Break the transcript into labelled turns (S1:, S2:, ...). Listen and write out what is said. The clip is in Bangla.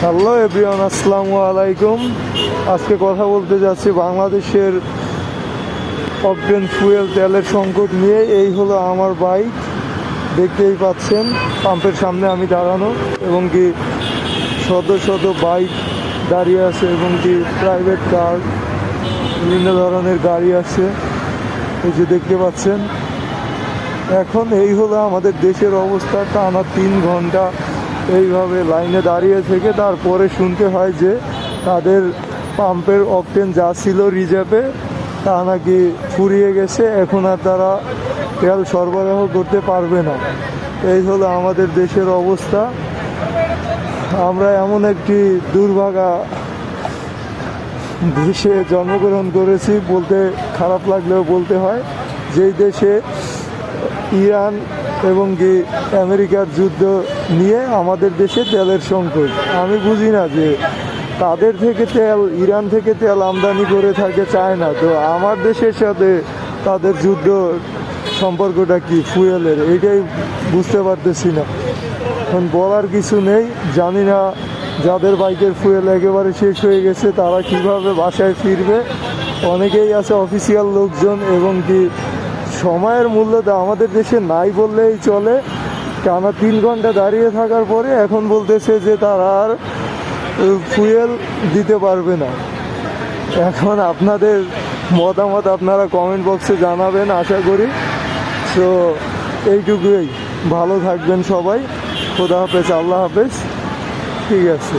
S1: হ্যালো এভরিওয়ান, আসসালামু আলাইকুম। আজকে কথা বলতে যাচ্ছি বাংলাদেশের অকটেন ফুয়েল তেলের সংকট নিয়ে। এই হলো আমার বাইক, দেখতেই পাচ্ছেন পাম্পের সামনে আমি দাঁড়ানো, এবং কি শত শত বাইক দাঁড়িয়ে আছে, এবং কি প্রাইভেট কার, বিভিন্ন ধরনের গাড়ি আছে, এই যে দেখতে পাচ্ছেন। এখন এই হলো আমাদের দেশের অবস্থা। টানা 3 ঘন্টা এইভাবে লাইনে দাঁড়িয়ে থেকে তারপরে শুনতে হয় যে তাদের পাম্পের অকটেন যা ছিল রিজার্ভে তা নাকি ফুরিয়ে গেছে, এখন আর তারা তেল সরবরাহ করতে পারবে না। এই হলো আমাদের দেশের অবস্থা। আমরা এমন একটি দুর্ভাগা দেশে জন্মগ্রহণ করেছি, বলতে খারাপ লাগলেও বলতে হয়, যেই দেশে ইরান এবং কি আমেরিকার যুদ্ধ নিয়ে আমাদের দেশে তেলের সংকট। আমি বুঝি না যে তাদের থেকে তেল, ইরান থেকে তেল আমদানি করে থাকে চায়না, তো আমার দেশের সাথে তাদের যুদ্ধ সম্পর্কটা কি ফুয়েলের, এইটাই বুঝতে পারতেছি না। এখন বলার কিছু নেই, জানি না যাদের বাইকের ফুয়েল একেবারে শেষ হয়ে গেছে তারা কিভাবে বাসায় ফিরবে। অনেকেই আছে অফিসিয়াল লোকজন, এবং কি সময়ের মূল্যটা আমাদের দেশে নাই বললেই চলে। টানা 3 ঘন্টা দাঁড়িয়ে থাকার পরে এখন বলতেছে যে তারা আর ফুয়েল দিতে পারবে না। এখন আপনাদের মতামত আপনারা কমেন্ট বক্সে জানাবেন আশা করি। তো এইটুকুই, ভালো থাকবেন সবাই। খোদা হাফেজ, আল্লাহ হাফেজ। ঠিক আছে।